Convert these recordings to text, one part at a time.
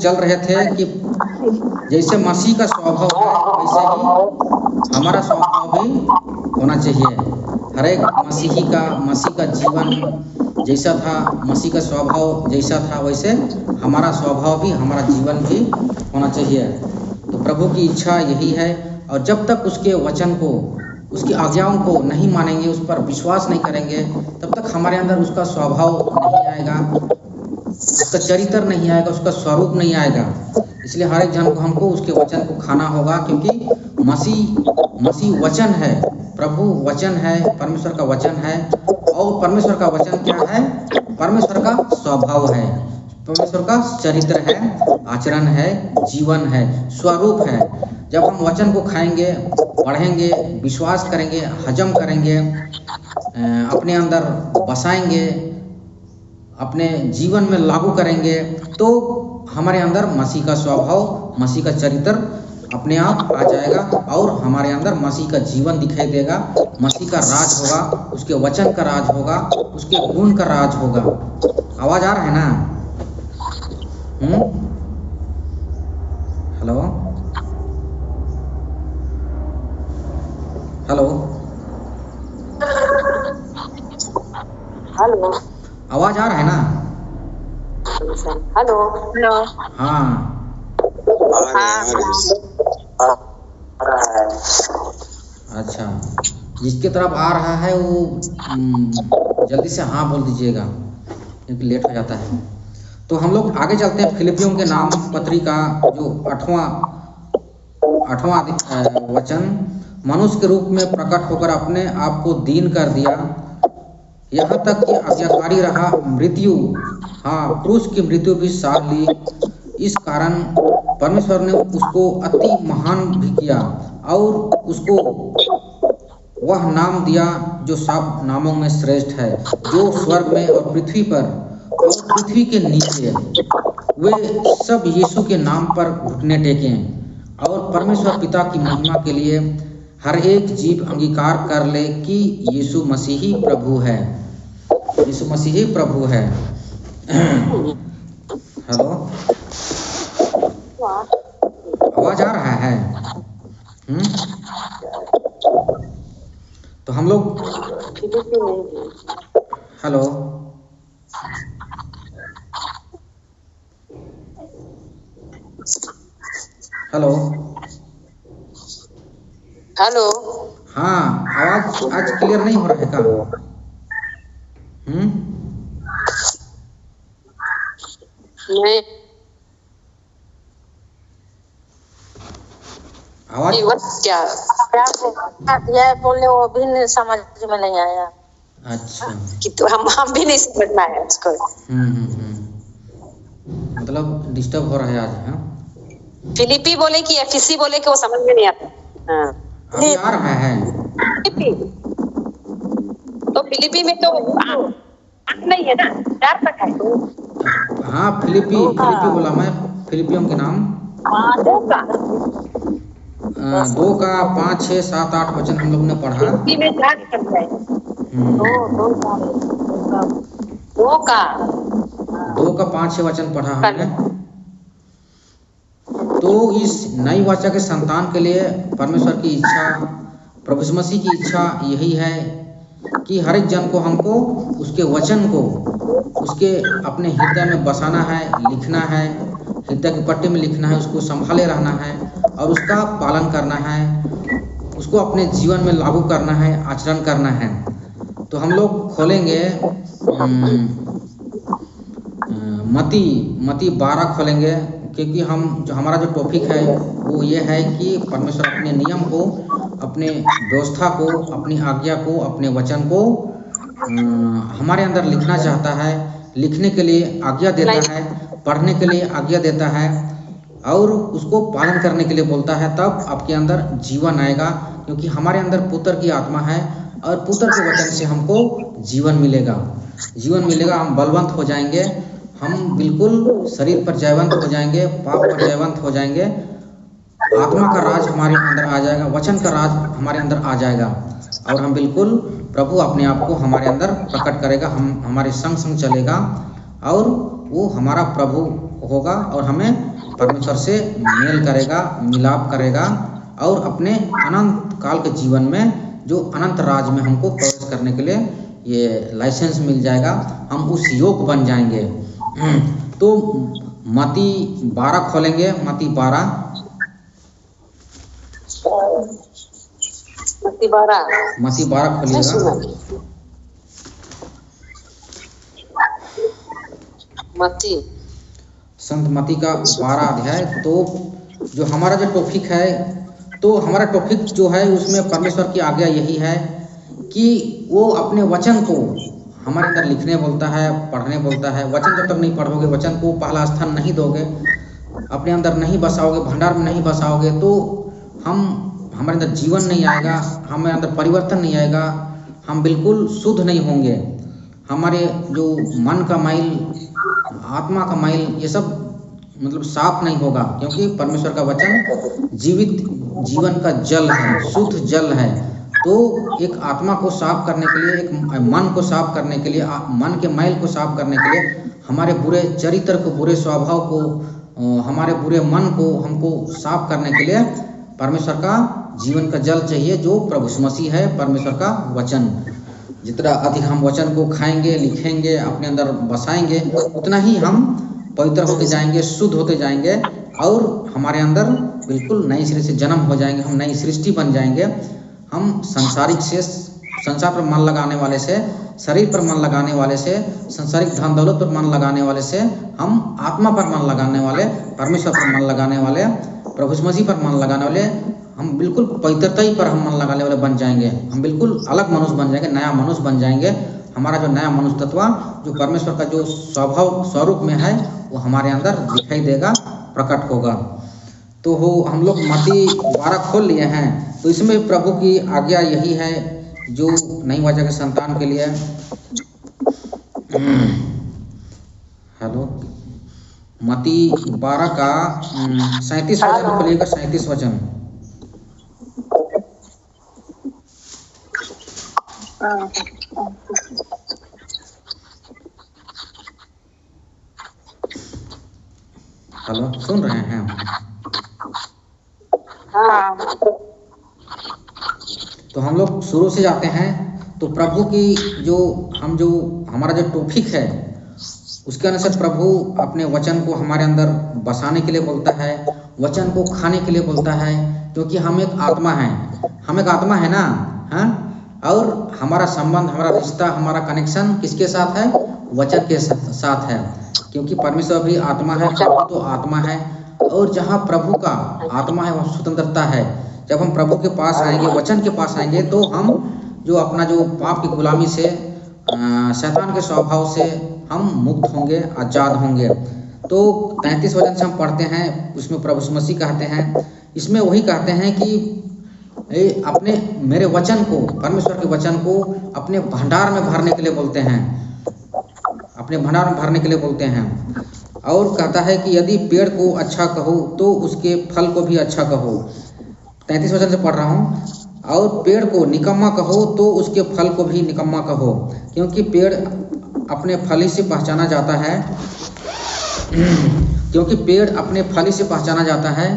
चल रहे थे कि जैसे मसीह का स्वभाव है वैसे ही हमारा स्वभाव भी होना चाहिए। हर एक मसीह का जीवन जैसा था, मसीह का स्वभाव जैसा था, वैसे हमारा स्वभाव भी, हमारा जीवन भी होना चाहिए। तो प्रभु की इच्छा यही है। और जब तक उसके वचन को, उसकी आज्ञाओं को नहीं मानेंगे, उस पर विश्वास नहीं करेंगे, तब तक हमारे अंदर उसका स्वभाव नहीं आएगा, उसका चरित्र नहीं आएगा, उसका स्वरूप नहीं आएगा। इसलिए हर एक जन को हमको उसके वचन को खाना होगा, क्योंकि मसीह वचन है, प्रभु वचन है, परमेश्वर का वचन है। और परमेश्वर का वचन क्या है? परमेश्वर का स्वभाव है, परमेश्वर का चरित्र है, आचरण है, जीवन है, स्वरूप है। जब हम वचन को खाएंगे, पढ़ेंगे, विश्वास करेंगे, हजम करेंगे, अपने अंदर बसाएंगे, अपने जीवन में लागू करेंगे, तो हमारे अंदर मसीह का स्वभाव, मसीह का चरित्र अपने आप आ जाएगा और हमारे अंदर मसीह का जीवन दिखाई देगा। मसीह का राज होगा, उसके वचन का राज होगा, उसके गुण का राज होगा। आवाज आ रहा है ना? हेलो हेलो हेलो, आवाज आ रहा है ना? हेलो हेलो, हाँ अच्छा, जिसके तरफ आ रहा है वो जल्दी से हाँ बोल दीजिएगा, क्योंकि लेट हो जाता है। तो हम लोग आगे चलते हैं। फिलिपियों के नाम पत्री का जो 8वां वचन, मनुष्य के रूप में प्रकट होकर अपने आप को दीन कर दिया, यहाँ तक कि आज्ञाकारी रहा, मृत्यु, हाँ, क्रूस की मृत्यु भी सह ली। इस कारण परमेश्वर ने उसको अति महान भी किया और उसको वह नाम दिया जो सब नामों में श्रेष्ठ है, जो स्वर्ग में और पृथ्वी पर और पृथ्वी के नीचे वे सब यीशु के नाम पर घुटने टेकें और परमेश्वर पिता की महिमा के लिए हर एक जीव अंगीकार कर ले कि यीशु मसीह ही प्रभु है। यीशु मसीह ही प्रभु है। हेलो, आवाज आ रहा है? तो हम लोग हेलो हेलो हेलो, हाँ, आवाज आज क्लियर नहीं हो रहा है का? नहीं, आवाज क्या बोले वो भी नहीं समझ में नहीं आया। अच्छा, कि तो हम भी नहीं समझ में आया उसको। मतलब डिस्टर्ब हो रहा है आज। हाँ, फिलिपी बोले कि एफिसी बोले कि वो समझ में नहीं आता। हाँ, अभी आ रहा है। फिलिपी, तो फिलिपी में तो नहीं है ना, 4 तक है। हाँ, फिलिपी बोला मैं। फिलिपियों के नाम 2 का 2 का 5, 6, 7, 8 वचन हम लोग ने पढ़ा। फिलिपी में 4 तक है। 2 का 5, 6 वचन पढ़ा हमने। तो इस नई वाचा के संतान के लिए परमेश्वर की इच्छा, प्रभु यीशु मसीह की इच्छा यही है कि हर एक जन को, हमको उसके वचन को उसके अपने हृदय में बसाना है, लिखना है, हृदय की पट्टी में लिखना है, उसको संभाले रहना है और उसका पालन करना है, उसको अपने जीवन में लागू करना है, आचरण करना है। तो हम लोग खोलेंगे मत्ती 12 खोलेंगे, क्योंकि हमारा जो टॉपिक है वो ये है कि परमेश्वर अपने नियम को, अपने व्यवस्था को, अपनी आज्ञा को, अपने वचन को हमारे अंदर लिखना चाहता है, लिखने के लिए आज्ञा देता है, पढ़ने के लिए आज्ञा देता है और उसको पालन करने के लिए बोलता है। तब आपके अंदर जीवन आएगा, क्योंकि हमारे अंदर पुत्र की आत्मा है और पुत्र के वचन से हमको जीवन मिलेगा। हम बलवंत हो जाएंगे, हम बिल्कुल शरीर पर जयवंत हो जाएंगे, पाप पर जयवंत हो जाएंगे, आत्मा का राज हमारे अंदर आ जाएगा, वचन का राज हमारे अंदर आ जाएगा और हम बिल्कुल, प्रभु अपने आप को हमारे अंदर प्रकट करेगा, हम हमारे संग संग चलेगा और वो हमारा प्रभु होगा और हमें परमेश्वर से मेल करेगा, मिलाप करेगा और अपने अनंत काल के जीवन में जो अनंत राज में हमको प्रवेश करने के लिए ये लाइसेंस मिल जाएगा, हम उस योग बन जाएंगे। तो मत्ती 12 खोलेंगे, मत्ती 12 खोलिएगा। मत्ती संत मत्ती का 12 अध्याय। तो जो हमारा जो टॉपिक है, तो हमारा टॉपिक जो है उसमें परमेश्वर की आज्ञा यही है कि वो अपने वचन को हमारे अंदर लिखने बोलता है, पढ़ने बोलता है। वचन जब तक नहीं पढ़ोगे, वचन को पहला स्थान नहीं दोगे, अपने अंदर नहीं बसाओगे, भंडार में नहीं बसाओगे, तो हमारे अंदर जीवन नहीं आएगा, हमारे अंदर परिवर्तन नहीं आएगा, हम बिल्कुल शुद्ध नहीं होंगे। हमारे जो मन का माइल, आत्मा का माइल, ये सब मतलब साफ नहीं होगा, क्योंकि परमेश्वर का वचन जीवित जीवन का जल है, शुद्ध जल है। तो एक आत्मा को साफ करने के लिए, एक मन को साफ करने के लिए, मन के मैल को साफ करने के लिए, हमारे बुरे चरित्र को, बुरे स्वभाव को, हमारे बुरे मन को हमको साफ करने के लिए परमेश्वर का जीवन का जल चाहिए, जो प्रभु यीशु मसीह है, परमेश्वर का वचन। जितना अधिक हम वचन को खाएंगे, लिखेंगे, अपने अंदर बसाएंगे, उतना ही हम पवित्र होते जाएंगे, शुद्ध होते जाएंगे और हमारे अंदर बिल्कुल नए सिरे से जन्म हो जाएंगे, हम नई सृष्टि बन जाएंगे। हम संसारिक से, संसार पर मन लगाने वाले से, शरीर पर मन लगाने वाले से, संसारिक धन दौलत पर मन लगाने वाले से, हम आत्मा पर मन लगाने वाले, परमेश्वर पर मन लगाने वाले, प्रभु यीशु मसीह पर मन लगाने वाले, हम बिल्कुल पवित्रता ही पर हम मन लगाने वाले बन जाएंगे। हम बिल्कुल अलग मनुष्य बन जाएंगे, नया मनुष्य बन जाएंगे। हमारा जो नया मनुष्य तत्व, जो परमेश्वर का जो स्वभाव स्वरूप में है, वो हमारे अंदर दिखाई देगा, प्रकट होगा। तो हम लोग मत्ती 12 खोल लिए हैं। तो इसमें प्रभु की आज्ञा यही है, जो नई वाचा के संतान के लिए। हेलो, मत्ती 12 का 37 वचन खोलिएगा, 37 वचन। हेलो, सुन रहे हैं? हाँ। तो हम लोग शुरू से जाते हैं। तो प्रभु की जो हमारा जो टॉपिक है, उसके अनुसार प्रभु अपने वचन को हमारे अंदर बसाने के लिए बोलता है, वचन को खाने के लिए बोलता है, क्योंकि हम एक आत्मा है ना, हाँ। और हमारा संबंध, हमारा रिश्ता, हमारा कनेक्शन किसके साथ है? वचन के साथ है, क्योंकि परमेश्वर भी आत्मा है, प्रभु तो आत्मा है। और जहाँ प्रभु का आत्मा है, वहाँ स्वतंत्रता है। जब हम प्रभु के पास आएंगे, वचन के पास आएंगे, तो हम जो अपना जो पाप की गुलामी से, शैतान के स्वभाव से हम मुक्त होंगे, आजाद होंगे। तो 33 वचन से हम पढ़ते हैं, उसमें प्रभु यीशु मसीह कहते हैं, इसमें वही कहते हैं कि अपने मेरे वचन को, परमेश्वर के वचन को अपने भंडार में भरने के लिए बोलते हैं, अपने भंडार में भरने के लिए बोलते हैं। और कहता है कि यदि पेड़ को अच्छा कहो तो उसके फल को भी अच्छा कहो। 33 वचन से पढ़ रहा हूँ। और पेड़ को निकम्मा कहो तो उसके फल को भी निकम्मा कहो, क्योंकि पेड़ अपने फल ही से पहचाना जाता है, क्योंकि पेड़ अपने फल ही से पहचाना जाता है।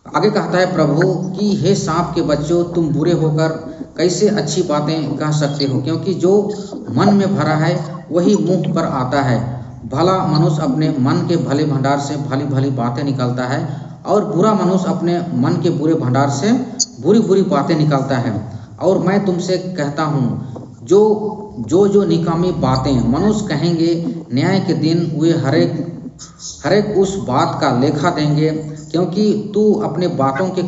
आगे कहता है प्रभु कि हे सांप के बच्चों, तुम बुरे होकर कैसे अच्छी बातें कह सकते हो, क्योंकि जो मन में भरा है वही मुंह पर आता है। भला मनुष्य अपने मन के भले भंडार से भली भली बातें निकालता है, और बुरा मनुष्य अपने मन के बुरे भंडार से बुरी बुरी बातें निकालता है। और मैं तुमसे कहता हूँ, जो निकामी बातें मनुष्य कहेंगे, न्याय के दिन वे हरेक उस बात का लेखा देंगे, क्योंकि तू अपने बातों के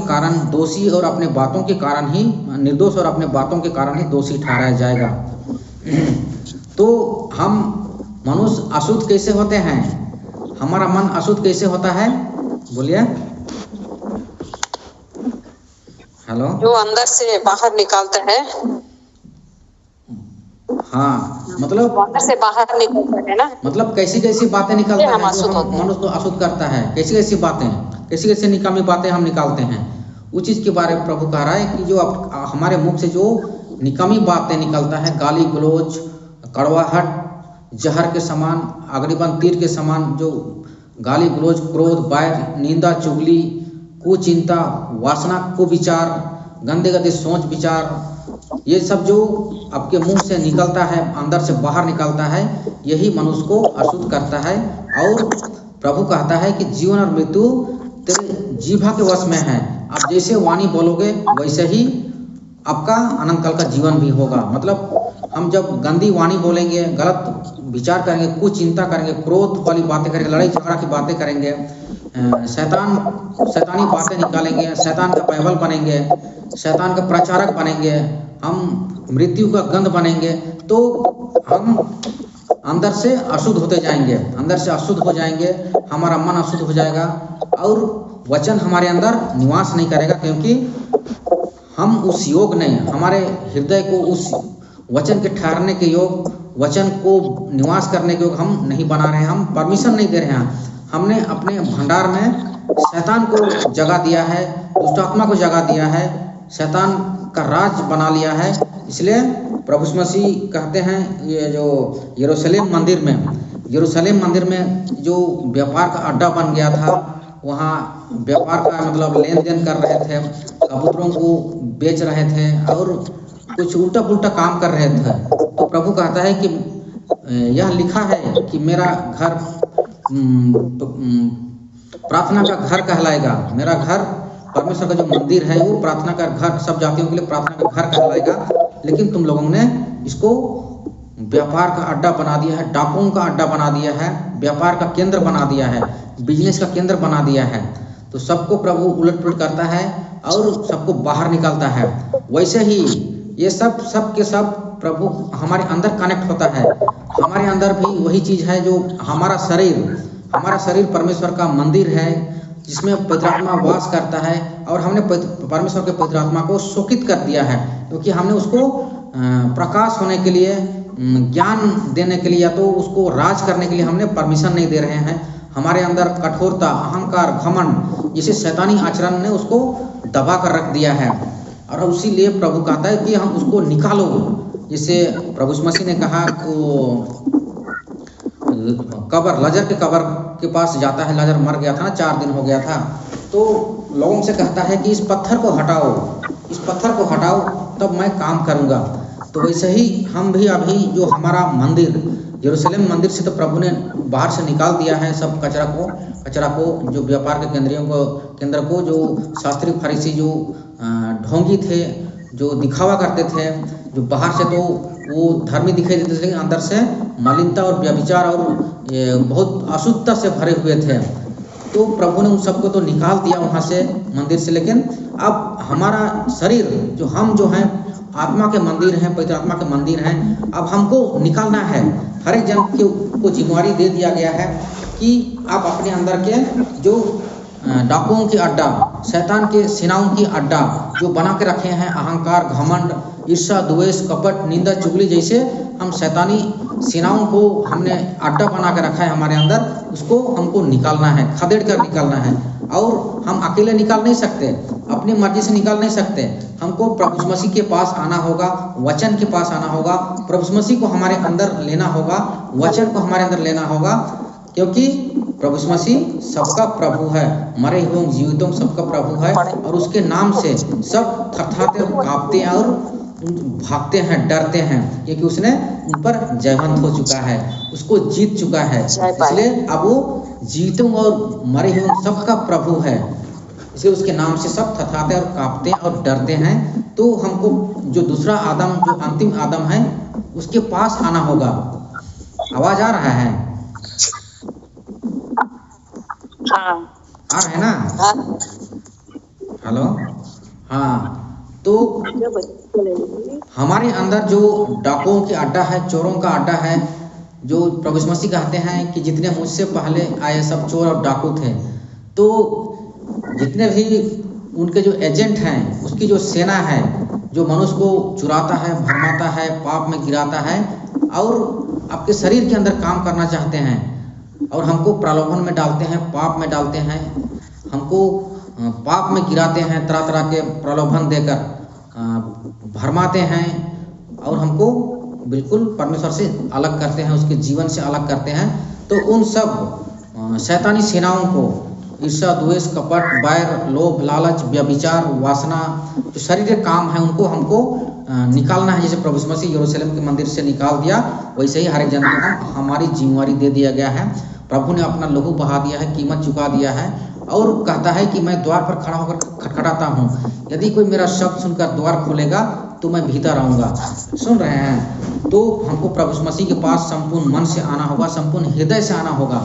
कारण दोषी, और अपने बातों के कारण ही निर्दोष, और अपने बातों के कारण ही दोषी ठहराया जाएगा। तो हम मनुष्य अशुद्ध कैसे होते हैं? हमारा मन अशुद्ध कैसे होता है? बोलिए। हेलो, जो अंदर से बाहर निकालता है। हाँ, मतलब अंदर से बाहर निकलता है ना, मतलब कैसी कैसी बातें निकलता है, मनुष्य को अशुद्ध करता है। कैसी कैसी बातें, कैसी कैसी निकामी बातें हम निकालते हैं, उस चीज के बारे में प्रभु कह रहा है कि जो हमारे मुख से जो निकामी बातें निकलता है, गाली गलौज, कड़वाहट, जहर के समान, अग्निबंध तीर के समान, जो गाली गलौज, क्रोध, बैर, निंदा, चुगली, कुचिंता, वासना, कुविचार, गंदे गंदे सोच विचार, ये सब जो आपके मुंह से निकलता है, अंदर से बाहर निकलता है, यही मनुष्य को अशुद्ध करता है। और प्रभु कहता है कि जीवन और मृत्यु तेरे जीभा के वश में है। आप जैसे वाणी बोलोगे वैसे ही आपका अनंत काल का जीवन भी होगा। मतलब हम जब गंदी वाणी बोलेंगे, गलत विचार करेंगे, कुछ चिंता करेंगे, क्रोध वाली बातें करेंगे, लड़ाई झगड़ा की बातें करेंगे, शैतानी बातें निकालेंगे, शैतान का पैबल बनेंगे, शैतान का प्रचारक बनेंगे, हम मृत्यु का गंध बनेंगे, तो हम अंदर से अशुद्ध होते जाएंगे, अंदर से अशुद्ध हो जाएंगे, हमारा मन अशुद्ध हो जाएगा और वचन हमारे अंदर निवास नहीं करेगा, क्योंकि हम उस योग नहीं, हमारे हृदय को उस वचन के ठहरने के योग, वचन को निवास करने के योग हम नहीं बना रहे हैं, हम परमिशन नहीं दे रहे हैं। हमने अपने भंडार में शैतान को जगा दिया है, दुष्ट आत्मा को जगा दिया है, शैतान का राज बना लिया है। इसलिए प्रभु यीशु मसीह कहते हैं, ये जो यरूशलेम मंदिर में जो व्यापार का अड्डा बन गया था, वहाँ व्यापार का मतलब लेन देन कर रहे थे, कबूतरों को बेच रहे थे और कुछ उल्टा पुल्टा काम कर रहे थे। तो प्रभु कहता है कि यह लिखा है कि मेरा घर प्रार्थना का घर कहलाएगा, मेरा घर परमेश्वर का जो मंदिर है वो प्रार्थना का घर, सब जातियों के लिए प्रार्थना का घर कहलाएगा। लेकिन तुम लोगों ने इसको व्यापार का अड्डा बना दिया है, डाकुओं का अड्डा बना दिया है, व्यापार का केंद्र बना दिया है, बिजनेस का केंद्र बना दिया है। तो सबको प्रभु उलट पुलट करता है और सबको बाहर निकालता है। वैसे ही ये सब के सब प्रभु हमारे अंदर कनेक्ट होता है। हमारे अंदर भी वही चीज है जो हमारा शरीर परमेश्वर का मंदिर है, जिसमें पवित्र आत्मा वास करता है। और हमने परमेश्वर के पवित्र आत्मा को शोकित कर दिया है, क्योंकि हमने उसको प्रकाश होने के लिए, ज्ञान देने के लिए, या तो उसको राज करने के लिए हमने परमिशन नहीं दे रहे हैं। हमारे अंदर कठोरता, अहंकार, घमंड, जिसे शैतानी आचरण ने उसको दबा कर रख दिया है। और इसीलिए प्रभु कहता है कि हम उसको निकालो। जिसे प्रभु यीशु मसीह ने कहा, कब्र, लजर के कब्र के पास जाता है, लजर मर गया था ना, 4 दिन हो गया था, तो लोगों से कहता है कि इस पत्थर को हटाओ, तब मैं काम करूंगा। तो वैसे ही हम भी अभी जो हमारा मंदिर, यरूशलेम मंदिर से तो प्रभु ने बाहर से निकाल दिया है सब कचरा को, जो व्यापार के केंद्र को, जो शास्त्री फरीसी जो ढोंगी थे, जो दिखावा करते थे, जो बाहर से तो वो धर्मी दिखाई देते थे, लेकिन अंदर से मलिनता और व्यभिचार और बहुत अशुद्धता से भरे हुए थे। तो प्रभु ने उन सबको तो निकाल दिया वहाँ से, मंदिर से। लेकिन अब हमारा शरीर जो हम जो हैं आत्मा के मंदिर हैं, पवित्र आत्मा के मंदिर हैं, अब हमको निकालना है। हर एक जन को जिम्मेवारी दे दिया गया है कि आप अपने अंदर के जो डाकुओं की अड्डा, शैतान के सेनाओं की अड्डा जो बना के रखे हैं, अहंकार, घमंड, ईर्ष्या, द्वेष, कपट, निंदा, चुगली, जैसे हम शैतानी सेनाओं को हमने अड्डा बना के रखा है हमारे अंदर, उसको हमको निकालना है, खदेड़ कर निकालना है। और हम अकेले निकाल नहीं सकते, अपनी मर्जी से निकाल नहीं सकते। हमको प्रभु यीशु मसीह के पास आना होगा, वचन के पास आना होगा, प्रभु यीशु मसीह को हमारे अंदर लेना होगा, वचन को हमारे अंदर लेना होगा, क्योंकि प्रभु यीशु मसीह सबका प्रभु है, मरे हुए जीवितों सबका प्रभु है। और उसके नाम से सब थरथराते और कांपते हैं और भागते हैं, डरते हैं, क्योंकि उसने उन पर जयवंत हो चुका है, उसको जीत चुका है। इसलिए अब वो जीवितों और मरे हुए सबका प्रभु है, इसलिए उसके नाम से सब थरथराते और कांपते हैं और डरते हैं। तो हमको जो दूसरा आदम, जो अंतिम आदम है, उसके पास आना होगा। आवाज आ रहा है? हाँ, आ रहा है ना? हेलो, हाँ। तो हमारे अंदर जो डाकुओं की अड्डा है, चोरों का अड्डा है, जो प्रभु यीशु मसीह कहते हैं कि जितने मुझसे पहले आए सब चोर और डाकू थे, तो जितने भी उनके जो एजेंट हैं, उसकी जो सेना है, जो मनुष्य को चुराता है, भरमाता है, पाप में गिराता है और आपके शरीर के अंदर काम करना चाहते हैं और हमको प्रलोभन में डालते हैं, पाप में डालते हैं, हमको पाप में गिराते हैं, तरह तरह के प्रलोभन देकर भरमाते हैं और हमको बिल्कुल परमेश्वर से अलग करते हैं, उसके जीवन से अलग करते हैं, तो उन सब शैतानी सेनाओं को, ईर्ष्या, द्वेष, कपट, बैर, लोभ, लालच, व्यभिचार, वासना, जो शरीर के काम है उनको हमको निकालना है। जैसे प्रभु यीशु मसीह यरूशलेम के मंदिर से निकाल दिया, वैसे ही हर एक जन को हमारी जिम्मेवारी दे दिया गया है। प्रभु ने अपना लहू बहा दिया है, कीमत चुका दिया है, और कहता है कि मैं द्वार पर खड़ा होकर खटखटाता हूँ, यदि कोई मेरा शब्द सुनकर द्वार खोलेगा तो मैं भीतर आऊँगा। सुन रहे हैं? तो हमको प्रभु यीशु मसीह के पास संपूर्ण मन से आना होगा, संपूर्ण हृदय से आना होगा,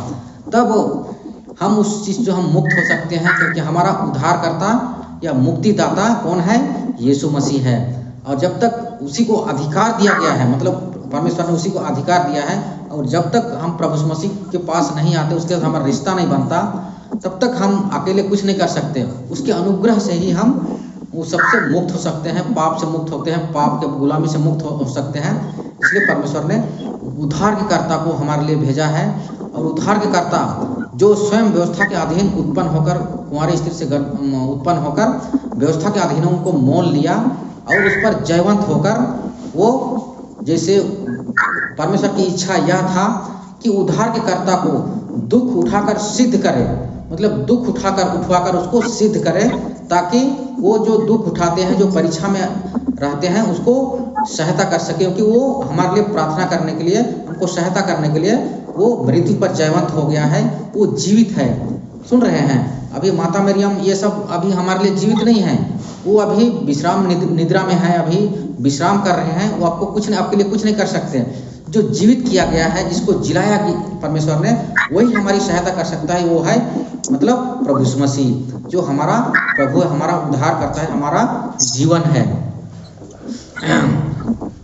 तब हम उस चीज़ जो हम मुक्त हो सकते हैं, क्योंकि हमारा उद्धारकर्ता या मुक्तिदाता कौन है? यीशु मसीह है। और जब तक उसी को अधिकार दिया गया है, मतलब परमेश्वर ने उसी को अधिकार दिया है, और जब तक हम प्रभु यीशु मसीह के पास नहीं आते, उसके साथ हमारा रिश्ता नहीं बनता, तब तक हम अकेले कुछ नहीं कर सकते। उसके अनुग्रह से ही हम वो सबसे मुक्त हो सकते हैं, पाप से मुक्त होते हैं, पाप के गुलामी से मुक्त हो सकते हैं। इसलिए परमेश्वर ने उद्धार के कर्ता को हमारे लिए भेजा है, और उद्धार के कर्ता जो स्वयं व्यवस्था के अधीन उत्पन्न होकर, कुंवारी स्त्री से उत्पन्न होकर व्यवस्था के अधीनों को मोल लिया, और उस पर जयवंत होकर वो, जैसे परमेश्वर की इच्छा यह था कि उद्धार के कर्ता को दुख उठाकर सिद्ध करे, मतलब दुख उठवाकर उसको सिद्ध करे, ताकि वो जो दुख उठाते हैं, जो परीक्षा में रहते हैं, उसको सहायता कर सके, क्योंकि वो हमारे लिए प्रार्थना करने के लिए, हमको सहायता करने के लिए वो मृत्यु पर जयवंत हो गया है, वो जीवित है। सुन रहे हैं? अभी माता मरियम ये सब अभी हमारे लिए जीवित नहीं है, वो अभी विश्राम निद्रा में है, अभी विश्राम कर रहे हैं, वो आपको कुछ नहीं, आपके लिए कुछ नहीं कर सकते। जो जीवित किया गया है, जिसको जिलाया कि परमेश्वर ने, वही हमारी सहायता कर सकता है। वो है मतलब प्रभु यीशु मसीह, जो हमारा प्रभु है, हमारा उद्धार करता है, हमारा जीवन है।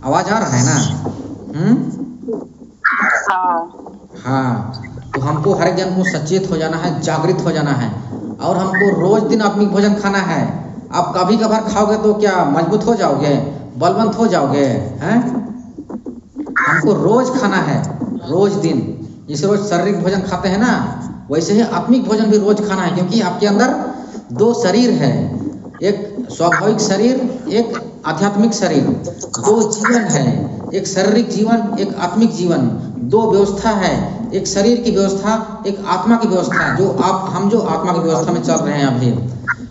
आवाज आ रहा है ना? हाँ, तो हमको हर एक जन को सचेत हो जाना है, जागृत हो जाना है, और हमको रोज दिन आत्मिक भोजन खाना है। आप कभी कभार खाओगे तो क्या मजबूत हो जाओगे, बलवंत हो जाओगे? हैं? हमको रोज खाना है, रोज दिन। जैसे रोज शारीरिक भोजन खाते हैं ना, वैसे ही आत्मिक भोजन भी रोज खाना है, क्योंकि आपके अंदर दो शरीर है, एक स्वाभाविक शरीर, एक आध्यात्मिक शरीर, दो जीवन है, एक शारीरिक जीवन, एक आत्मिक जीवन, दो व्यवस्था है, एक शरीर की व्यवस्था, एक आत्मा की व्यवस्था, हम जो आत्मा की व्यवस्था में चल रहे हैं अभी,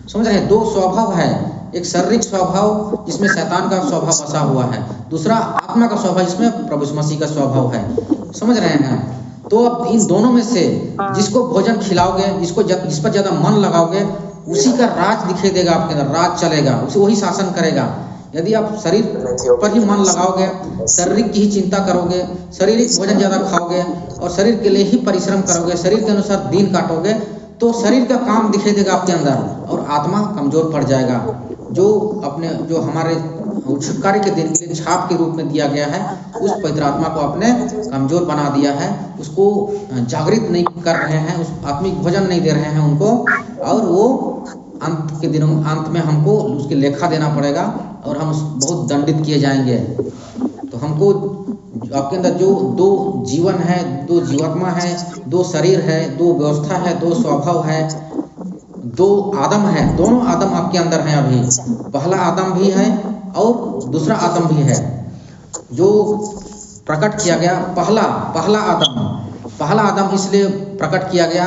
समझ रहे हैं? दो स्वभाव है, एक शारीरिक स्वभाव जिसमें शैतान का स्वभाव बसा हुआ है, दूसरा आत्मा का स्वभाव जिसमें प्रभु यीशु मसीह का स्वभाव है। समझ रहे हैं? तो अब इन दोनों में से जिसको भोजन खिलाओगे, जिस पर ज्यादा मन लगाओगे, उसी का राज दिखाई देगा, आपके अंदर राज चलेगा, उसे वही शासन करेगा। यदि आप शरीर पर ही मन लगाओगे, शारीरिक की ही चिंता करोगे, शारीरिक भोजन ज्यादा खाओगे और शरीर के लिए ही परिश्रम करोगे, शरीर के अनुसार दिन काटोगे, तो शरीर का काम दिखाई देगा आपके अंदर, और आत्मा कमजोर पड़ जाएगा। जो हमारे छुटकारे के दिन के लिए छाप के रूप में दिया गया है, उस पवित्र आत्मा को आपने कमजोर बना दिया है, उसको जागृत नहीं कर रहे हैं, उस आत्मिक भोजन नहीं दे रहे हैं उनको, और वो अंत में हमको उसकी लेखा देना पड़ेगा, और हम बहुत दंडित किए जाएंगे। तो हमको आपके अंदर जो दो जीवन है, दो जीवात्मा है, दो शरीर है, दो व्यवस्था है, दो स्वभाव है, दो आदम है, दोनों आदम आपके अंदर हैं अभी। पहला आदम भी है और दूसरा आदम भी है, जो प्रकट किया गया। पहला आदम इसलिए प्रकट किया गया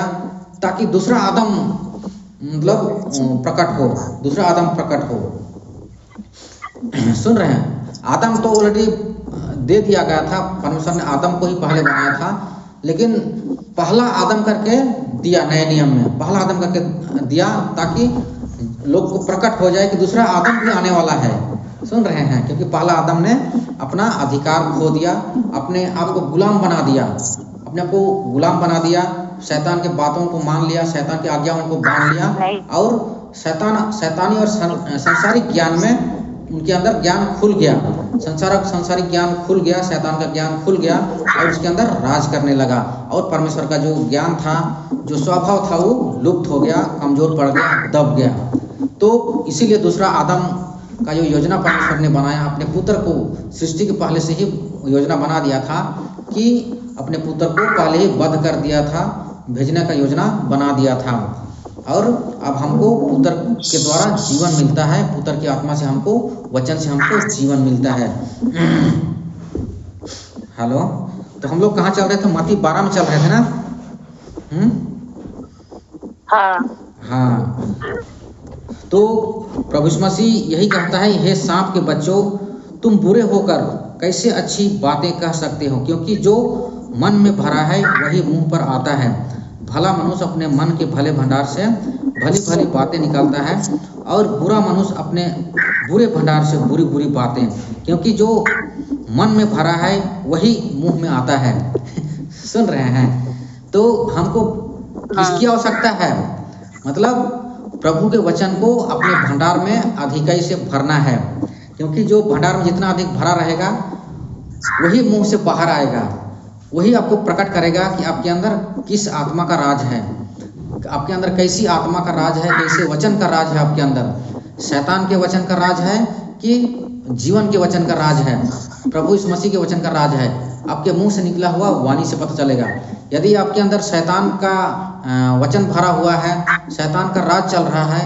ताकि दूसरा आदम मतलब प्रकट हो, दूसरा आदम प्रकट हो। सुन रहे हैं? आदम तो ऑलरेडी दे दिया गया था, परमेश्वर ने आदम को ही पहले बनाया था, लेकिन पहला आदम करके दिया, नए नियम में पहला आदम करके दिया, ताकि लोग को प्रकट हो जाए कि दूसरा आदम भी आने वाला है। सुन रहे हैं? क्योंकि पहला आदम ने अपना अधिकार खो दिया, अपने आप को गुलाम बना दिया, अपने आप को गुलाम बना दिया, शैतान के बातों को मान लिया, शैतान की आज्ञाओं को मान लिया, और शैतानी और संसारिक ज्ञान में उनके अंदर ज्ञान खुल गया, संसारिक ज्ञान खुल गया, शैतान का ज्ञान खुल गया, और उसके अंदर राज करने लगा, और परमेश्वर का जो ज्ञान था, जो स्वभाव था, वो लुप्त हो गया, कमजोर पड़ गया, दब गया। तो इसीलिए दूसरा आदम का जो योजना परमेश्वर ने बनाया, अपने पुत्र को सृष्टि के पहले से ही योजना बना दिया था कि अपने पुत्र को पहले ही वध कर दिया था, भेजने का योजना बना दिया था, और अब हमको पुत्र के द्वारा जीवन मिलता है, पुत्र की आत्मा से हमको, वचन से हमको जीवन मिलता है। हेलो, तो हम लोग कहाँ चल रहे थे? मत्ती 12 में चल रहे थे ना? हाँ हाँ, तो प्रभु यीशु मसीह यही कहता है, हे सांप के बच्चों, तुम बुरे होकर कैसे अच्छी बातें कह सकते हो? क्योंकि जो मन में भरा है वही मुंह पर आता है। भला मनुष्य अपने मन के भले भंडार से भली भली बातें निकालता है, और बुरा मनुष्य अपने बुरे भंडार से बुरी बुरी बातें। क्योंकि जो मन में भरा है वही मुंह में आता है। सुन रहे हैं? तो हमको किसकी आवश्यकता है? मतलब प्रभु के वचन को अपने भंडार में अधिकाई से भरना है। क्योंकि जो भंडार में जितना अधिक भरा रहेगा वही मुंह से बाहर आएगा, वही आपको प्रकट करेगा कि आपके अंदर किस आत्मा का राज है, आपके अंदर कैसी आत्मा का राज है, कैसे वचन का राज है आपके अंदर। शैतान के वचन का राज है कि जीवन के वचन का राज है, प्रभु यीशु मसीह के वचन का राज है। आपके मुंह से निकला हुआ वाणी से पता चलेगा। यदि आपके अंदर शैतान का वचन भरा हुआ है, शैतान का राज चल रहा है,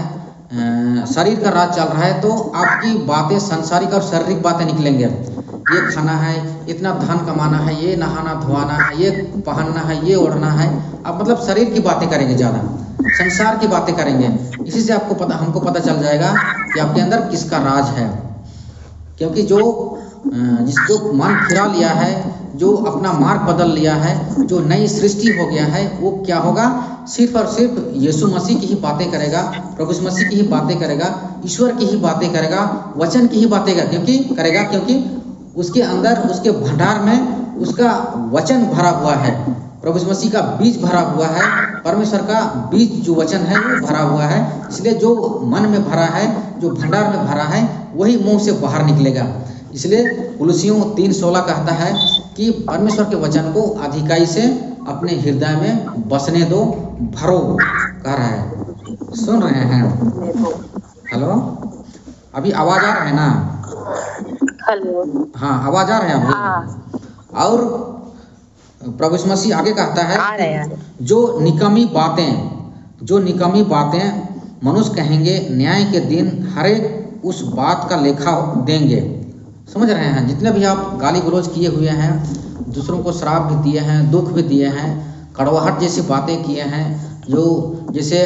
शरीर का राज चल रहा है, तो आपकी बातें सांसारिक और शारीरिक बातें निकलेंगे। ये खाना है, इतना धन कमाना है, ये नहाना धोना है, ये पहनना है, ये ओढ़ना है। आप मतलब शरीर की बातें करेंगे, ज़्यादा संसार की बातें करेंगे। इसी से हमको पता चल जाएगा कि आपके अंदर किसका राज है। क्योंकि जो मन फिरा लिया है, जो अपना मार्ग बदल लिया है, जो नई सृष्टि हो गया है, वो क्या होगा? सिर्फ और सिर्फ यीशु मसीह की ही बातें करेगा, प्रभु यीशु मसीह की ही बातें करेगा, ईश्वर की ही बातें करेगा, वचन की ही बातें करेगा। क्योंकि उसके अंदर, उसके भंडार में उसका वचन भरा हुआ है, प्रभु यीशु मसीह का बीज भरा हुआ है, परमेश्वर का बीज जो वचन है वो भरा हुआ है। इसलिए जो मन में भरा है, जो भंडार में भरा है, वही मुंह से बाहर निकलेगा। इसलिए कुलुसियों 3:16 कहता है कि परमेश्वर के वचन को अधिकाई से अपने हृदय में बसने दो, भरो, कह रहा है। सुन रहे हैं? हेलो, अभी आवाज आ रहा है ना? हेलो, हाँ, आवाज आ रहा है अभी? हाँ। और प्रभु यीशु मसीह आगे कहता है, आ रहे हैं। जो निकम्मी बातें मनुष्य कहेंगे, न्याय के दिन हर एक उस बात का लेखा देंगे। समझ रहे हैं? जितने भी आप गाली गलौज किए हुए हैं, दूसरों को श्राप भी दिए हैं, दुख भी दिए हैं, कड़वाहट जैसी बातें किए हैं, जो जैसे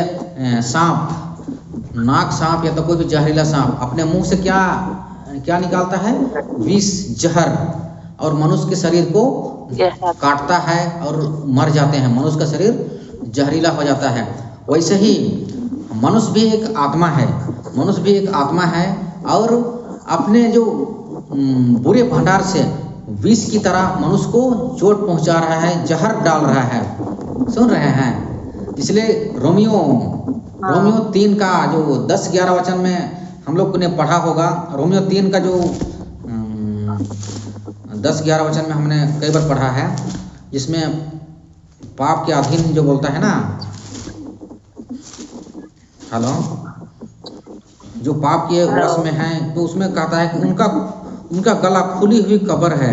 सांप, नाग सांप या तो कोई भी जहरीला सांप अपने मुंह से क्या निकालता है? विष, जहर, और मनुष्य के शरीर को काटता है और मर जाते हैं। मनुष्य का शरीर जहरीला हो जाता है। वैसे ही मनुष्य भी एक आत्मा है, और अपने जो बुरे भंडार से विष की तरह मनुष्य को चोट पहुंचा रहा है, जहर डाल रहा है। सुन रहे हैं? इसलिए रोमियो 3 का जो 10-11 वचन में हम लोग ने पढ़ा होगा। रोमियो 3 का जो 10-11 वचन में हमने कई बार पढ़ा है, जिसमें पाप के अधीन जो बोलता है ना, हेलो, जो पाप के वश में है, तो उसमें कहता है कि उनका गला खुली हुई कब्र है,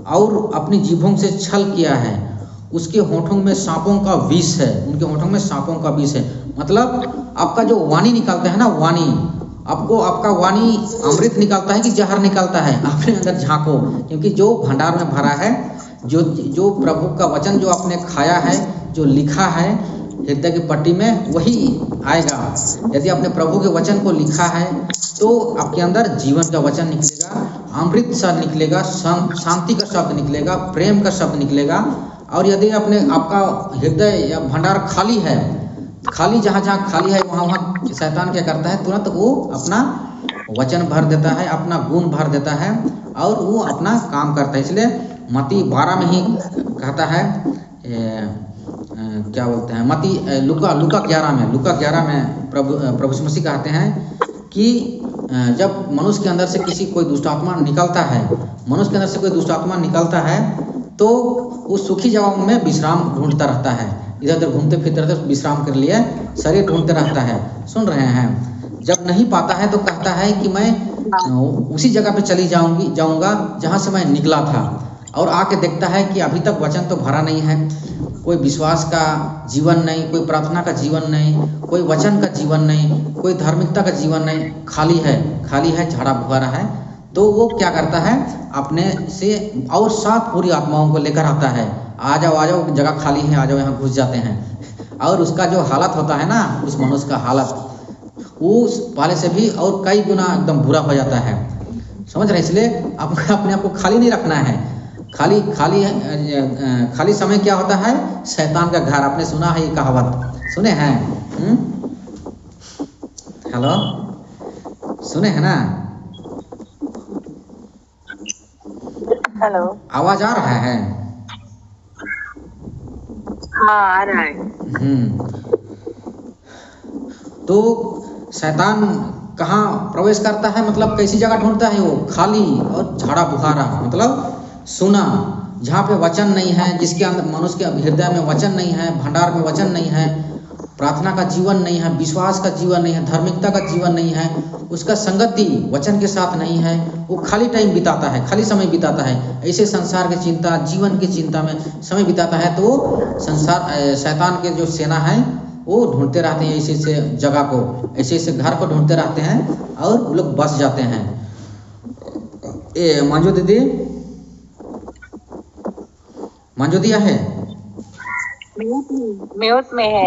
और अपनी जीभों से छल किया है, उसके होठों में सांपों का विष है, उनके होठों में सांपों का विष है। मतलब आपका जो वाणी निकालता है ना, आपका वाणी अमृत निकालता है कि जहर निकालता है? अपने अंदर झांको। क्योंकि जो भंडार में भरा है, जो प्रभु का वचन जो आपने खाया है, जो लिखा है हृदय की पट्टी में, वही आएगा। यदि आपने प्रभु के वचन को लिखा है तो आपके अंदर जीवन का वचन निकलेगा, अमृत शब्द निकलेगा, शांति का शब्द निकलेगा, प्रेम का शब्द निकलेगा। और यदि आपका हृदय या भंडार खाली है, जहाँ खाली है वहाँ शैतान क्या करता है? तुरंत वो अपना वचन भर देता है, अपना गुण भर देता है, और वो अपना काम करता है। इसलिए मत्ती 12 में ही कहता है, क्या बोलते हैं, लुका 11 में प्रभु यीशु मसीह कहते हैं कि जब मनुष्य के अंदर से कोई दुष्ट आत्मा निकलता है, तो वो सूखी जगहों में विश्राम ढूंढता रहता है, इधर उधर घूमते फिरते रहते, विश्राम के लिए शरीर ढूंढते रहता है। सुन रहे हैं? जब नहीं पाता है तो कहता है कि मैं उसी जगह पे चली जाऊंगा जहाँ से मैं निकला था, और आके देखता है कि अभी तक वचन तो भरा नहीं है, कोई विश्वास का जीवन नहीं, कोई प्रार्थना का जीवन नहीं, कोई वचन का जीवन नहीं, कोई धार्मिकता का जीवन नहीं, खाली है, झाड़ा फुहारा है। तो वो क्या करता है, अपने से और 7 बुरी आत्माओं को लेकर आता है, आ जाओ जगह खाली है, आ जाओ यहाँ घुस जाते हैं। और उसका जो हालत होता है ना, उस मनुष्य का हालत वो पहले से भी और कई गुना एकदम बुरा हो जाता है, समझ रहे। इसलिए आपको अपने आप को खाली नहीं रखना है। खाली समय क्या होता है, शैतान का घर। आपने सुना है ये कहावत, सुने हैं? हेलो, सुने हैं ना? हेलो, आवाज आ रहा है? हाँ आ रहा है। तो शैतान कहाँ प्रवेश करता है, मतलब कैसी जगह ढूंढता है वो? खाली और झाड़ा बुखारा, मतलब सुना, जहाँ पे वचन नहीं है, जिसके अंदर मनुष्य के हृदय में वचन नहीं है, भंडार में वचन नहीं है, प्रार्थना का जीवन नहीं है, विश्वास का जीवन नहीं है, धार्मिकता का जीवन नहीं है, उसका संगति वचन के साथ नहीं है, वो खाली टाइम बिताता है, खाली समय बिताता है, ऐसे संसार की चिंता, जीवन की चिंता में समय बिताता है। तो शैतान के जो सेना है वो ढूंढते रहते हैं ऐसे ऐसे जगह को, ऐसे ऐसे घर को ढूंढते रहते हैं और वो लोग बस जाते हैं। मंजू दीदी, मंजू दिया है, म्यूट में है।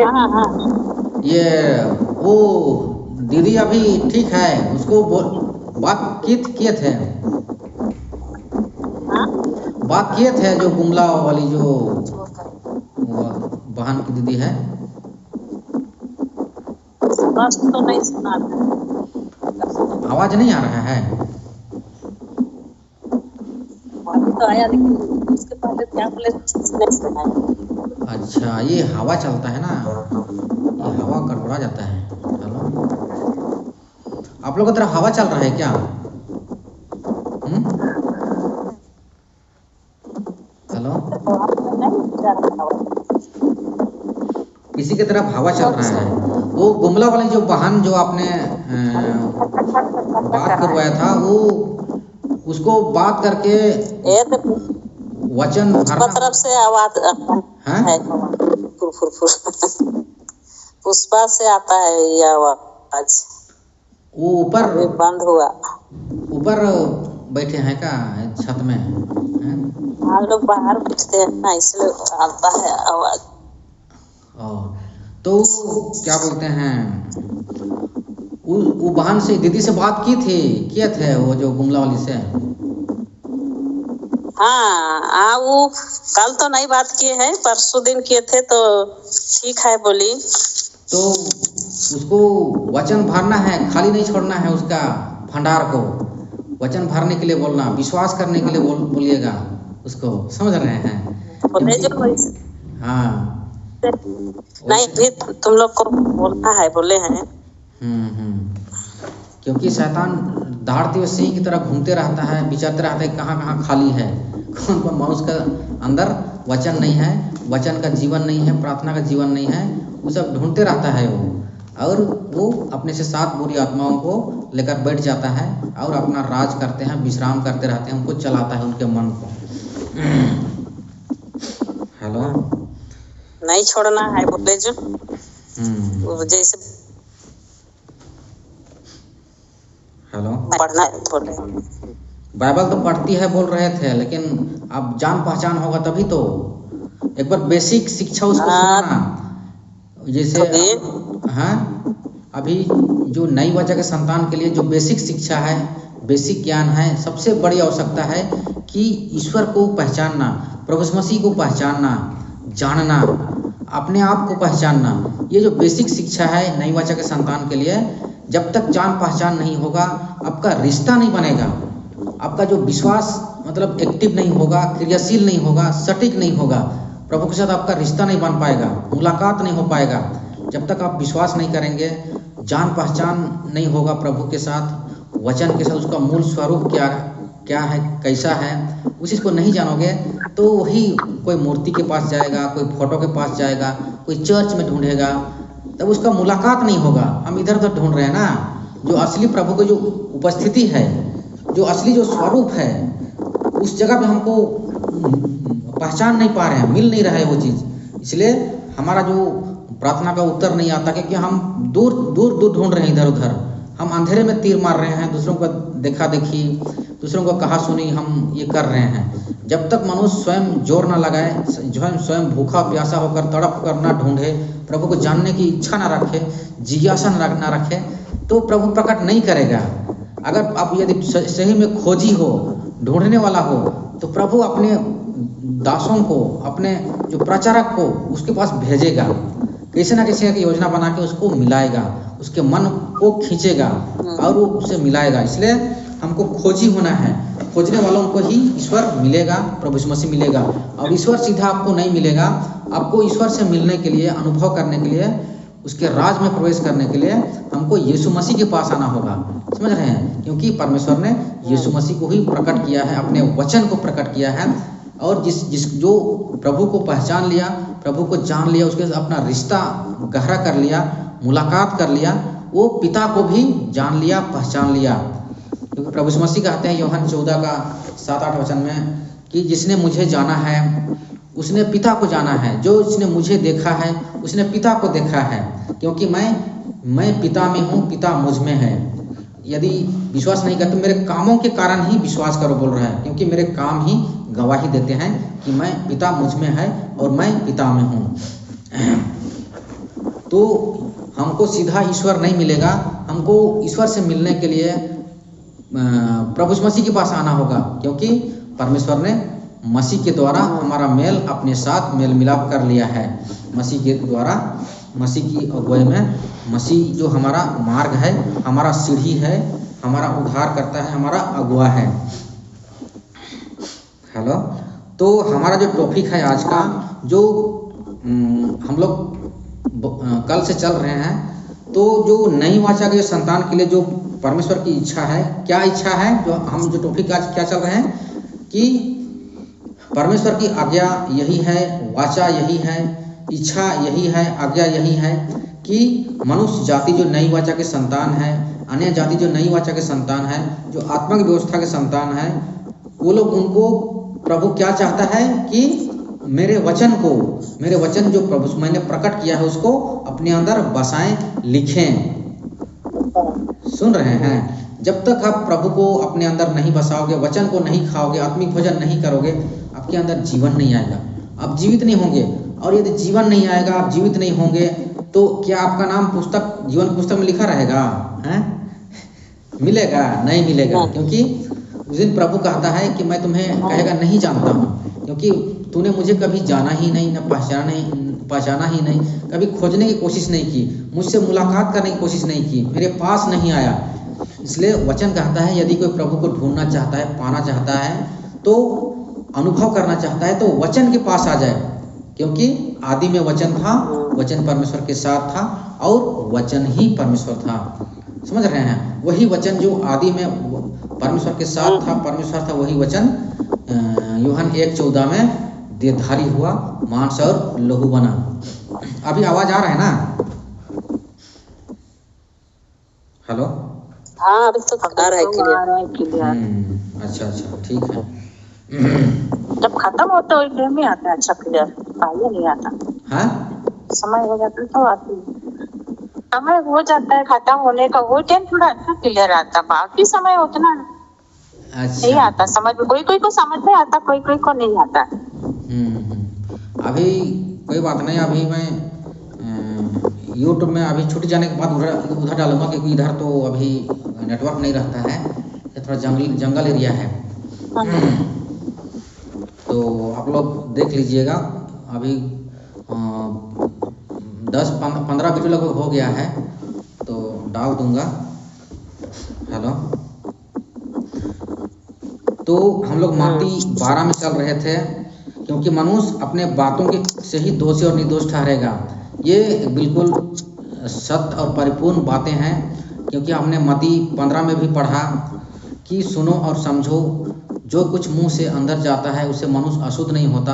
हाँ। ये वो दीदी अभी ठीक है, उसको बात किए थे, बात किए थे जो गुमला वाली जो बहन की दीदी है। तो नहीं सुना, आवाज नहीं आ रहा है? तो आया लेकिन उसके पहले क्या बोले नहीं सुना। अच्छा, ये हवा चलता है ना, ये हवा गड़बड़ा जाता है। हेलो, आप लोगों की तरफ हवा चल रहा है क्या? हेलो, किसी की तरफ हवा चल रहा है। वो गुमला वाली जो बहन जो आपने बात करवाया था, वो उसको बात करके वचन भरना तरफ से आवाज है, पुष्पा से आता है ये आवाज। वो ऊपर बंद हुआ, ऊपर बैठे हैं क्या छत में? हम लोग बाहर बैठते हैं ना, इसलिए आता है आवाज। तो क्या बोलते हैं, वो बहन से, दीदी से बात किए थे वो जो गुमला वाली से? हाँ, वो कल तो नहीं बात किए हैं, परसों दिन किए थे, तो ठीक है बोली। तो उसको वचन भरना है, खाली नहीं छोड़ना है उसका भंडार को, वचन भरने के लिए बोलना, विश्वास करने के लिए बोलिएगा उसको, समझ रहे हैं? हाँ, नहीं भी तुम लोग को बोलना है, बोले हैं। क्योंकि शैतान दहाड़ते हुए सिंह की तरह घूमते रहता है, विचरते रहता है कहाँ कहाँ खाली है, कौन कौन मनुष्य का अंदर वचन नहीं है, वचन का जीवन नहीं है, प्रार्थना का जीवन नहीं है, वो सब ढूंढते रहता है वो। और वो अपने से 7 बुरी आत्माओं को लेकर बैठ जाता है और अपना राज करते हैं, विश्राम करते रहते हैं, उनको चलाता है उनके मन को। हेलो, नहीं छोड़ना है बोले जो जैसे। हेलो, पढ़ना है बोले, बाइबल तो पढ़ती है बोल रहे थे, लेकिन अब जान पहचान होगा तभी तो। एक बार बेसिक शिक्षा उसको सुनाना, जैसे हाँ, अभी जो नई वजह के संतान के लिए जो बेसिक शिक्षा है, बेसिक ज्ञान है, सबसे बड़ी आवश्यकता है कि ईश्वर को पहचानना, प्रभु मसीह को पहचानना, जानना, अपने आप को पहचानना। ये जो बेसिक शिक्षा है नई वजह के संतान के लिए, जब तक जान पहचान नहीं होगा, आपका रिश्ता नहीं बनेगा, आपका जो विश्वास मतलब एक्टिव नहीं होगा, क्रियाशील नहीं होगा, सटीक नहीं होगा, प्रभु के साथ आपका रिश्ता नहीं बन पाएगा, मुलाकात नहीं हो पाएगा। जब तक आप विश्वास नहीं करेंगे, जान पहचान नहीं होगा प्रभु के साथ, वचन के साथ, उसका मूल स्वरूप क्या है, कैसा है, उस चीज़ को नहीं जानोगे, तो वही कोई मूर्ति के पास जाएगा, कोई फोटो के पास जाएगा, कोई चर्च में ढूंढेगा, तब उसका मुलाकात नहीं होगा। हम इधर उधर ढूंढ रहे हैं ना, जो असली प्रभु की जो उपस्थिति है, जो असली जो स्वरूप है, उस जगह पे हमको पहचान नहीं पा रहे हैं, मिल नहीं रहा है वो चीज़। इसलिए हमारा जो प्रार्थना का उत्तर नहीं आता, क्योंकि हम दूर दूर ढूंढ रहे हैं इधर उधर, हम अंधेरे में तीर मार रहे हैं, दूसरों को देखा देखी, दूसरों को कहा सुनी हम ये कर रहे हैं। जब तक मनुष्य स्वयं जोर न लगाए, स्वयं भूखा प्यासा होकर तड़प कर न ढूंढे, प्रभु को जानने की इच्छा न रखे, जिज्ञासा न रखे, तो प्रभु प्रकट नहीं करेगा। अगर आप यदि सही में खोजी हो, ढूंढने वाला हो, तो प्रभु अपने दासों को, अपने जो प्रचारक को उसके पास भेजेगा, कैसे ना कैसे की योजना बना के उसको मिलाएगा, उसके मन को खींचेगा और वो उससे मिलाएगा। इसलिए हमको खोजी होना है, खोजने वालों को ही ईश्वर मिलेगा, प्रभु यीशु मसीह मिलेगा। अब ईश्वर सीधा आपको नहीं मिलेगा, आपको ईश्वर से मिलने के लिए, अनुभव करने के लिए, उसके राज में प्रवेश करने के लिए हमको यीशु मसीह के पास आना होगा। समझ रहे हैं? क्योंकि परमेश्वर ने यीशु मसीह को ही प्रकट किया है, अपने वचन को प्रकट किया है। और जो प्रभु को पहचान लिया, प्रभु को जान लिया, उसके अपना रिश्ता गहरा कर लिया, मुलाकात कर लिया, वो पिता को भी जान लिया, पहचान लिया। क्योंकि प्रभु यीशु मसीह कहते हैं यूहन्ना 14 का 7-8 वचन में कि जिसने मुझे जाना है उसने पिता को जाना है, जो जिसने मुझे देखा है उसने पिता को देखा है, क्योंकि मैं पिता में हूँ, पिता मुझ में है। यदि विश्वास नहीं करते, मेरे कामों के कारण ही विश्वास करो बोल रहा है, क्योंकि मेरे काम ही गवाही देते हैं कि मैं पिता मुझ में है और मैं पिता में हूँ। तो हमको सीधा ईश्वर नहीं मिलेगा, हमको ईश्वर से मिलने के लिए प्रभु यीशु मसीह के पास आना होगा, क्योंकि परमेश्वर ने मसीह के द्वारा हमारा मेल अपने साथ मेल मिलाप कर लिया है। मसीह के द्वारा, मसीह की अगुवाई में, मसीह जो हमारा मार्ग है, हमारा सीढ़ी है, हमारा उद्धार करता है, हमारा अगुवा है। हेलो, तो हमारा जो टॉपिक है आज का, जो हम लोग कल से चल रहे हैं, तो जो नई वाचा के संतान के लिए जो परमेश्वर की इच्छा है, क्या इच्छा है, जो हम जो टॉपिक आज क्या चल रहे हैं कि परमेश्वर की आज्ञा यही है, वाचा यही है, इच्छा यही है, आज्ञा यही है कि मनुष्य जाति जो नई वाचा के संतान है, अन्य जाति जो नई वाचा के संतान है, जो आत्मिक व्यवस्था के संतान है, वो लोग, उनको प्रभु क्या चाहता है कि मेरे वचन जो प्रभु मैंने प्रकट किया है उसको अपने अंदर बसाएं, लिखें। सुन रहे हैं? जब तक आप प्रभु को अपने अंदर नहीं बसाओगे, वचन को नहीं खाओगे, आत्मिक भोजन नहीं करोगे, आपके अंदर जीवन नहीं आएगा, आप जीवित नहीं होंगे। और यदि जीवन नहीं आएगा, आप जीवित नहीं होंगे, तो क्या आपका नाम जीवन पुस्तक में लिखा रहेगा? हैं? मिलेगा? नहीं मिलेगा। क्योंकि उस दिन प्रभु कहता है कि मैं तुम्हें कहेगा नहीं जानता हूँ, क्योंकि तूने मुझे कभी जाना ही नहीं, न पहचाना ही नहीं, कभी खोजने की कोशिश नहीं की, मुझसे मुलाकात करने की कोशिश नहीं की, मेरे पास नहीं आया। इसलिए वचन कहता है यदि कोई प्रभु को ढूंढना चाहता है, पाना चाहता है, तो अनुभव करना चाहता है, तो वचन के पास आ जाए, क्योंकि आदि में वचन था, वचन परमेश्वर के साथ था और वचन ही परमेश्वर था। समझ रहे हैं? वही वचन जो आदि में परमेश्वर के साथ था, परमेश्वर था, वही वचन यूहन्ना 1:14 में देहधारी हुआ, मांस और लहू बना। अभी आवाज आ रहा है ना? हेलो, हाँ, अभी तो आ रहा है क्लियर। अच्छा, ठीक है। जब खत्म होता है टाइम में आता है अच्छा क्लियर, पहले नहीं आता। हाँ, समय हो जाता है तो आती है, समय हो जाता है खत्म होने का, वो टाइम थोड़ा अच्छा क्लियर आता, बाकी समय उतना नहीं आता समझ में। कोई को समझ में आता, कोई को नहीं आता। अभी कोई बात नहीं, अभी मैं यूट्यूब में अभी छुट्टी जाने के बाद उधर डालूंगा, क्योंकि इधर तो अभी नेटवर्क नहीं रहता है, ये थोड़ा जंगल एरिया है। तो आप लोग देख लीजिएगा, अभी 10-15 वीडियो लगभग हो गया है, तो डाल दूंगा। हेलो, तो हम लोग मत्ती 12 में चल रहे थे, क्योंकि मनुष्य अपने बातों के से ही दोषी और निर्दोष ठहरेगा। ये बिल्कुल सत्य और परिपूर्ण बातें हैं, क्योंकि हमने मत्ती 15 में भी पढ़ा कि सुनो और समझो, जो कुछ मुंह से अंदर जाता है उससे मनुष्य अशुद्ध नहीं होता,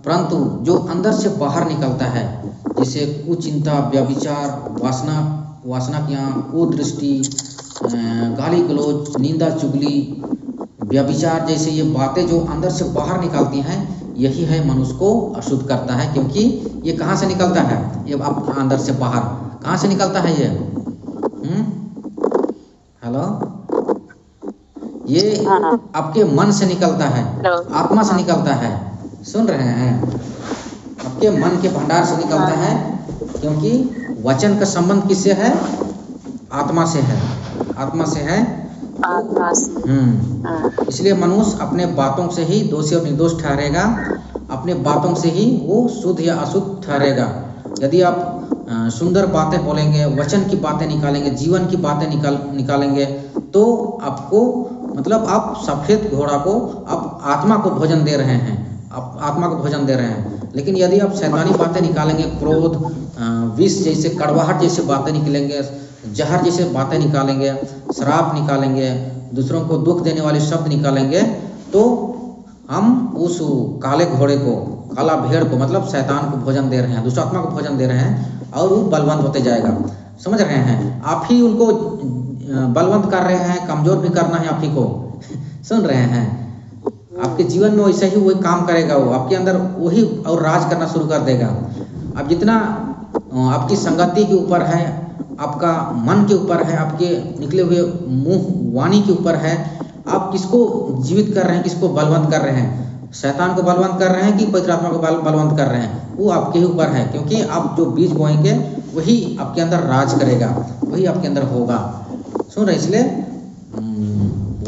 परंतु जो अंदर से बाहर निकलता है, जैसे कुचिंता, व्यभिचार, वासना की आँख, कुदृष्टि, गाली गलौज, निंदा चुगली, व्यभिचार जैसे ये बातें जो अंदर से बाहर निकलती हैं, यही है मनुष्य को अशुद्ध करता है। क्योंकि ये कहाँ से निकलता है? ये आप अंदर से बाहर कहाँ से निकलता है? ये हेलो, ये आपके मन से निकलता है, आत्मा से निकलता है। सुन रहे हैं? आपके मन के भंडार से निकलता है, क्योंकि वचन का संबंध किससे है? आत्मा से है, आत्मा से है। इसलिए मनुष्य अपने बातों से ही दोषी और निर्दोष ठहरेगा, अपने बातों से ही वो शुद्ध या अशुद्ध ठहरेगा। यदि आप सुंदर बातें बोलेंगे, वचन की बातें निकालेंगे, जीवन की बातें निकालेंगे, तो आपको मतलब आप सफेद घोड़ा को, आप आत्मा को भोजन दे रहे हैं, आप आत्मा को भोजन दे रहे हैं। लेकिन यदि आप शैतानी बातें निकालेंगे, क्रोध, विष जैसे, कड़वाहट जैसे बातें निकलेंगे, जहर जैसे बातें निकालेंगे, शराब निकालेंगे, दूसरों को दुख देने वाले शब्द निकालेंगे, तो हम उस काले घोड़े को, काला भेड़ को, मतलब शैतान को भोजन दे रहे हैं, दुष्ट आत्मा को भोजन दे रहे हैं, और वो बलवंत होते जाएगा। समझ रहे हैं? आप ही उनको बलवंत कर रहे हैं, कमजोर भी करना है आप ही को। सुन रहे हैं? आपके जीवन में वैसे ही वही काम करेगा, वो आपके अंदर वही और राज करना शुरू कर देगा। अब जितना आपकी संगति के ऊपर है, आपका मन के ऊपर है, आपके निकले हुए मुंह वाणी के ऊपर है, आप किसको जीवित कर रहे हैं, किसको बलवंत कर रहे हैं? शैतान को बलवंत कर रहे हैं कि पवित्र आत्मा को बलवंत कर रहे हैं? वो आपके ही ऊपर है, क्योंकि आप जो बीज बोएंगे वही आपके अंदर राज करेगा, वही आपके अंदर होगा। सुन रहे? इसलिए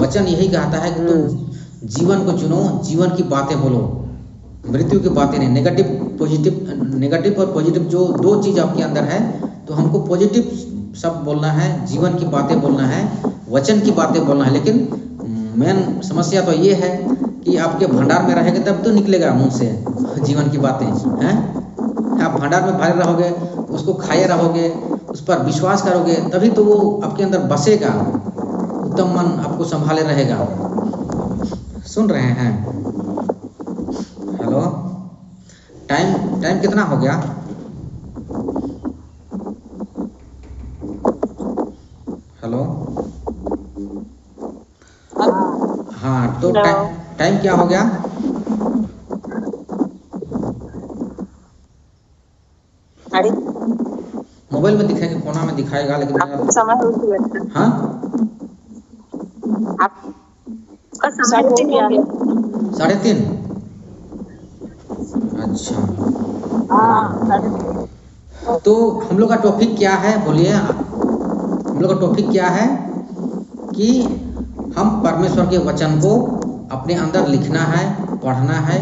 वचन यही कहता है कि तुम जीवन को चुनो, जीवन की बातें बोलो, मृत्यु की बातें नहीं। नेगेटिव और पॉजिटिव जो दो चीज आपके अंदर है, तो हमको पॉजिटिव शब्द बोलना है, जीवन की बातें बोलना है, वचन की बातें बोलना है। लेकिन मेन समस्या तो ये है कि आपके भंडार में रहेगा तब तो निकलेगा मुंह से जीवन की बातें हैं। आप भंडार में भरे रहोगे, उसको खाए रहोगे, उस पर विश्वास करोगे, तभी तो वो आपके अंदर बसेगा, उत्तम मन आपको संभाले रहेगा। सुन रहे हैं? हेलो, टाइम कितना हो गया? हेलो, हाँ, तो टाइम क्या हो गया? मोबाइल में दिखाएगा, कोना में दिखाएगा, लेकिन समय हाँ, आपका समय हो गया। 3:30। अच्छा, तो हम लोग का टॉपिक क्या है? बोलिए, हम लोग का टॉपिक क्या है? कि हम परमेश्वर के वचन को अपने अंदर लिखना है, पढ़ना है,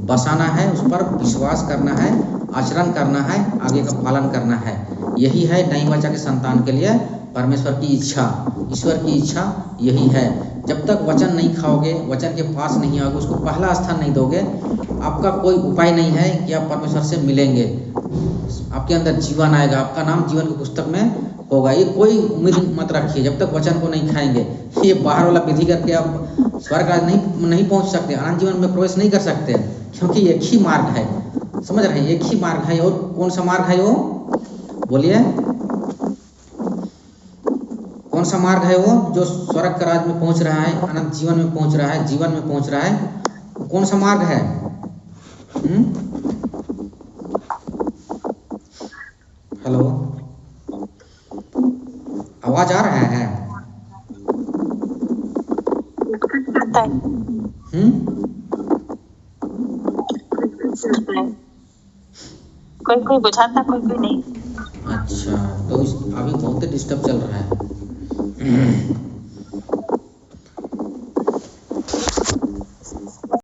बसाना है, उस पर विश्वास करना है, आचरण करना है, आगे का पालन करना है। यही है नई वाचा के संतान के लिए परमेश्वर की इच्छा, ईश्वर की इच्छा यही है। जब तक वचन नहीं खाओगे, वचन के पास नहीं आओगे, उसको पहला स्थान नहीं दोगे, आपका कोई उपाय नहीं है कि आप परमेश्वर से मिलेंगे, आपके अंदर जीवन आएगा, आपका नाम जीवन की पुस्तक में होगा। ये कोई उम्मीद मत रखिए जब तक वचन को नहीं खाएंगे। ये बाहर वाला विधि करके आप स्वर्ग राज नहीं पहुंच सकते, अनंत जीवन में प्रवेश नहीं कर सकते, क्योंकि एक ही मार्ग है। समझ रहे हैं? एक ही मार्ग है। और कौन सा मार्ग है वो? बोलिए, कौन सा मार्ग है वो जो स्वर्ग का राज में पहुंच रहा है, अनंत जीवन में पहुंच रहा है, जीवन में पहुंच रहा है? कौन सा मार्ग है? हेलो, आवाज आ रहा है? कोई बुझाता, कोई नहीं। अच्छा, तो अभी बहुत डिस्टर्ब चल रहा है।